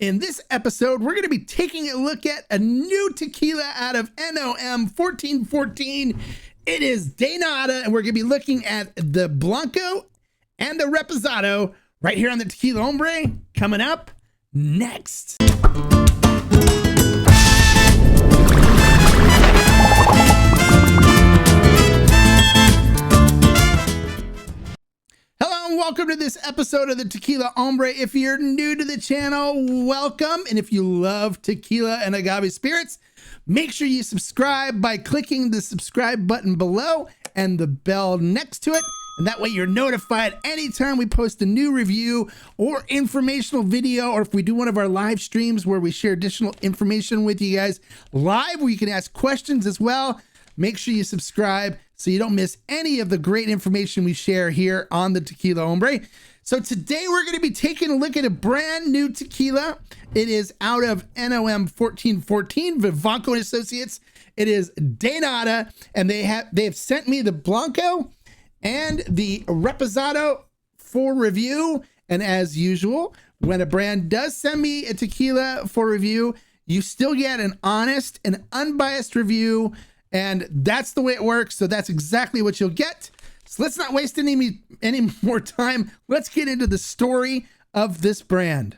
In this episode, we're going to be taking a look at a new tequila out of NOM 1414. It is De Nada, and we're going to be looking at the Blanco and the Reposado right here on the Tequila Hombre, coming up next. Welcome to this episode of the Tequila Hombre. If you're new to the channel, welcome. And if you love tequila and agave spirits, make sure you subscribe by clicking the subscribe button below and the bell next to it. And that way you're notified anytime we post a new review or informational video, or if we do one of our live streams where we share additional information with you guys live, where you can ask questions as well. Make sure you subscribe so you don't miss any of the great information we share here on the Tequila Hombre. So today we're going to be taking a look at a brand new tequila. It is out of NOM 1414, Vivanco and Associates. It is De Nada, and they have sent me the Blanco and the Reposado for review. And as usual, when a brand does send me a tequila for review, you still get an honest and unbiased review. And that's the way it works. So that's exactly what you'll get. So let's not waste any more time. Let's get into the story of this brand.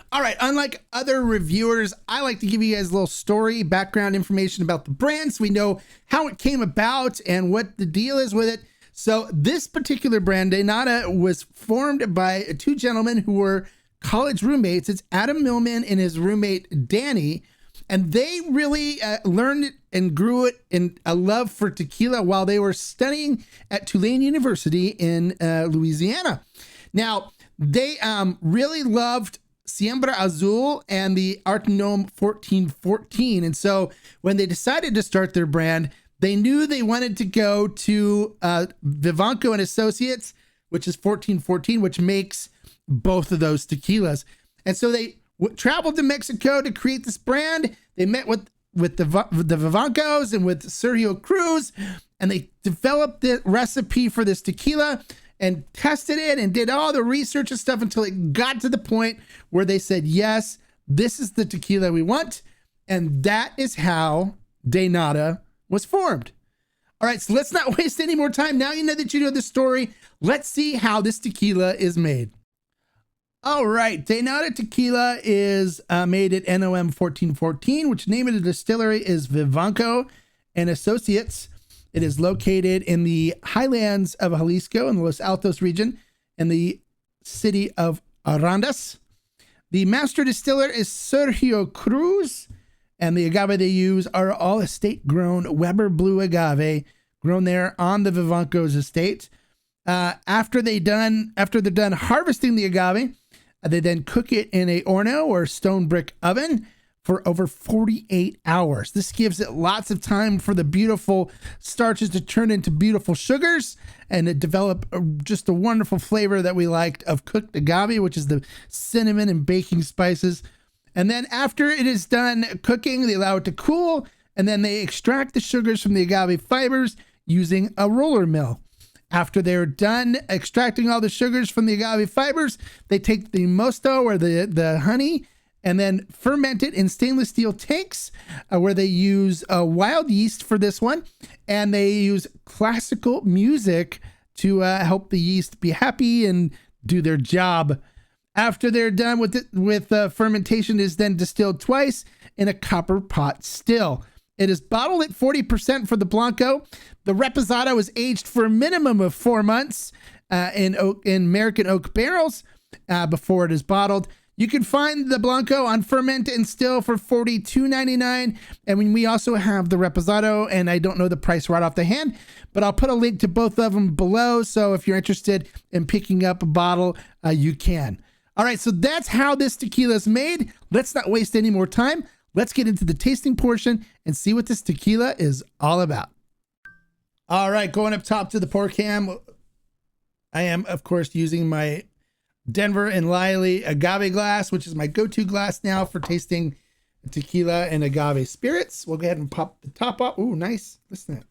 All right, unlike other reviewers, I like to give you guys a little story, background information about the brand so we know how it came about and what the deal is with it. So this particular brand, De Nada, was formed by two gentlemen who were college roommates. It's Adam Millman and his roommate, Danny. And they really learned it and grew it in a love for tequila while they were studying at Tulane University in Louisiana. Now, they really loved Siembra Azul and the Artenom 1414. And so when they decided to start their brand, they knew they wanted to go to Vivanco and Associates, which is 1414, which makes both of those tequilas. And so they traveled to Mexico to create this brand. They met with the Vivancos and with Sergio Cruz, and they developed the recipe for this tequila and tested it and did all the research and stuff until it got to the point where they said, yes, this is the tequila we want. And that is how De Nada was formed. All right, so let's not waste any more time. Now you know that you know the story. Let's see how this tequila is made. All right, De Nada tequila is made at NOM 1414, which name of the distillery is Vivanco and Associates. It is located in the highlands of Jalisco in the Los Altos region in the city of Arandas. The master distiller is Sergio Cruz, and the agave they use are all estate-grown Weber Blue agave grown there on the Vivanco's estate. After they're done harvesting the agave, they then cook it in a horno or stone brick oven for over 48 hours. This gives it lots of time for the beautiful starches to turn into beautiful sugars and to develop just a wonderful flavor that we liked of cooked agave, which is the cinnamon and baking spices. And then after it is done cooking, they allow it to cool, and then they extract the sugars from the agave fibers using a roller mill. After they're done extracting all the sugars from the agave fibers, they take the mosto or the honey and then ferment it in stainless steel tanks where they use wild yeast for this one. And they use classical music to help the yeast be happy and do their job. After they're done with fermentation, is then distilled twice in a copper pot still. It is bottled at 40% for the Blanco. The Reposado is aged for a minimum of 4 months in American oak barrels before it is bottled. You can find the Blanco on Ferment and Still for $42.99. And we also have the Reposado, and I don't know the price right off the hand, but I'll put a link to both of them below. So if you're interested in picking up a bottle, you can. All right, so that's how this tequila is made. Let's not waste any more time. Let's get into the tasting portion and see what this tequila is all about. All right, going up top to the pour cam. I am, of course, using my Denver and Liley agave glass, which is my go-to glass now for tasting tequila and agave spirits. We'll go ahead and pop the top off. Ooh, nice. Listen to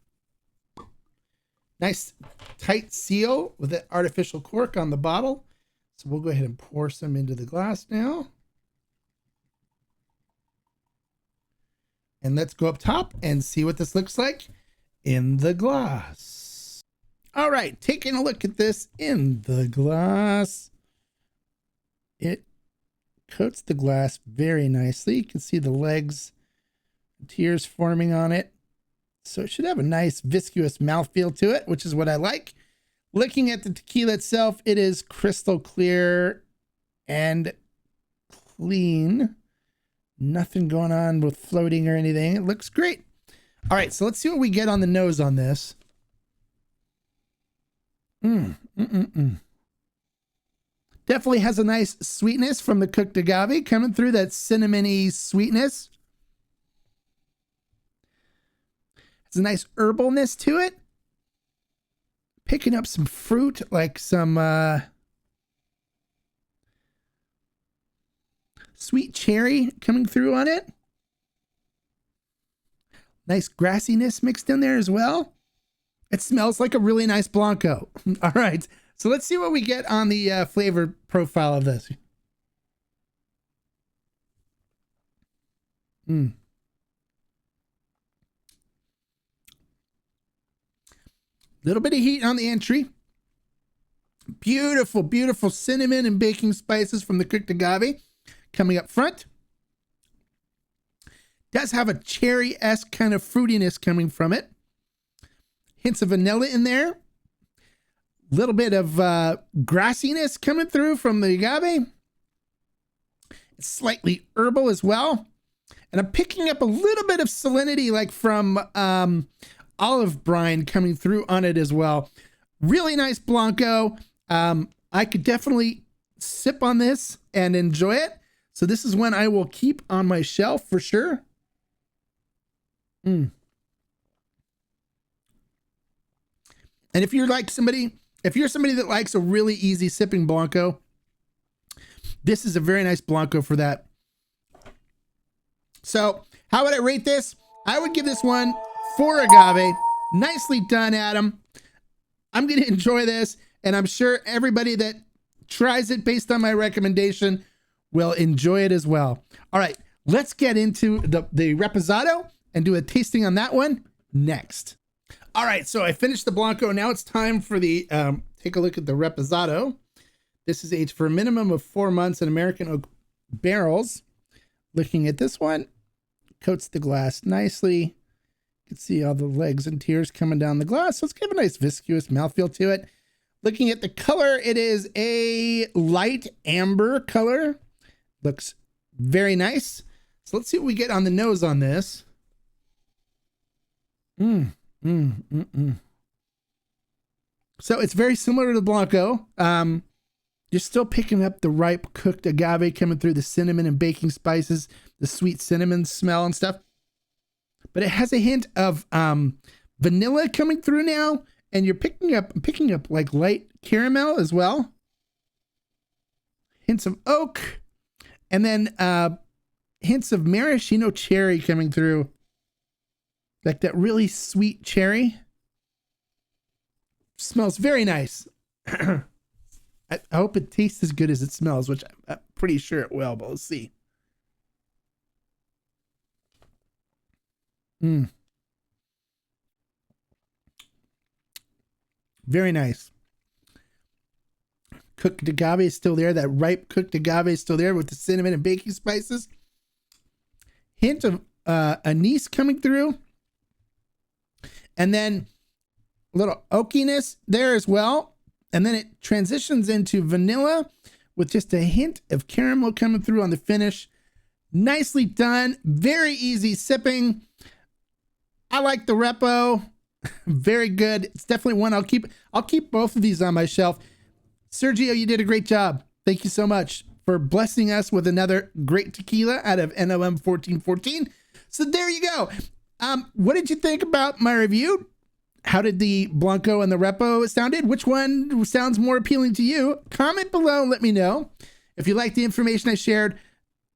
that. Nice tight seal with an artificial cork on the bottle. So we'll go ahead and pour some into the glass now. And let's go up top and see what this looks like in the glass. All right, taking a look at this in the glass. It coats the glass very nicely. You can see the legs, tears forming on it. So it should have a nice viscous mouthfeel to it, which is what I like. Looking at the tequila itself, it is crystal clear and clean. Nothing going on with floating or anything. It looks great. All right, so let's see what we get on the nose on this. Definitely has a nice sweetness from the cooked agave coming through, that cinnamony sweetness. It's a nice herbalness to it. Picking up some fruit, like some sweet cherry coming through on it. Nice grassiness mixed in there as well. It smells like a really nice Blanco. All right, so let's see what we get on the flavor profile of this. Little bit of heat on the entry. Beautiful, beautiful cinnamon and baking spices from the cooked agave coming up front. Does have a cherry-esque kind of fruitiness coming from it. Hints of vanilla in there. Little bit of grassiness coming through from the agave. It's slightly herbal as well. And I'm picking up a little bit of salinity, like from olive brine coming through on it as well. Really nice Blanco. I could definitely sip on this and enjoy it. So this is one I will keep on my shelf for sure. And if you're like somebody, if you're somebody that likes a really easy sipping Blanco, this is a very nice Blanco for that. So how would I rate this? I would give this one 4 agave. Nicely done, Adam. I'm going to enjoy this, and I'm sure everybody that tries it based on my recommendation will enjoy it as well. All right, let's get into the Reposado and do a tasting on that one next. All right, so I finished the Blanco. Now it's time for the, take a look at the Reposado. This is aged for a minimum of 4 months in American oak barrels. Looking at this one, coats the glass nicely. You can see all the legs and tears coming down the glass. So it's got a nice viscous mouthfeel to it. Looking at the color, it is a light amber color. Looks very nice. So let's see what we get on the nose on this. So it's very similar to the Blanco. You're still picking up the ripe cooked agave coming through, the cinnamon and baking spices, the sweet cinnamon smell and stuff. But it has a hint of vanilla coming through now, and you're picking up like light caramel as well. Hints of oak, and then hints of maraschino cherry coming through. Like that really sweet cherry. Smells very nice. I hope it tastes as good as it smells, which I'm pretty sure it will, but we'll see. Very nice. Cooked agave is still there. That ripe cooked agave is still there with the cinnamon and baking spices. Hint of anise coming through. And then a little oakiness there as well. And then it transitions into vanilla with just a hint of caramel coming through on the finish. Nicely done. Very easy sipping. I like the Repo. Very good. It's definitely one I'll keep both of these on my shelf. Sergio, you did a great job. Thank you so much for blessing us with another great tequila out of NOM 1414. So there you go. What did you think about my review? How did the Blanco and the Repo sounded? Which one sounds more appealing to you? Comment below and let me know. If you like the information I shared,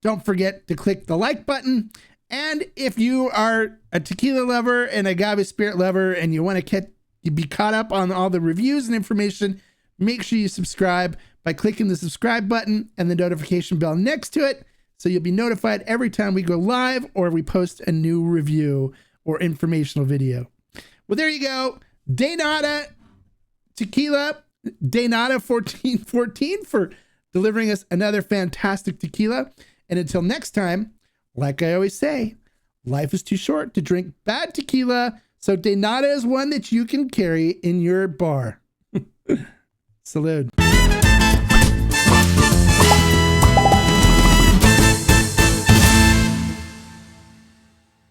don't forget to click the like button. And if you are a tequila lover and agave spirit lover and you want to be caught up on all the reviews and information, make sure you subscribe by clicking the subscribe button and the notification bell next to it so you'll be notified every time we go live or we post a new review or informational video. Well, there you go. Daynada Tequila, Daynada 1414 for delivering us another fantastic tequila. And until next time, like I always say, life is too short to drink bad tequila, so Daynada is one that you can carry in your bar. Salud.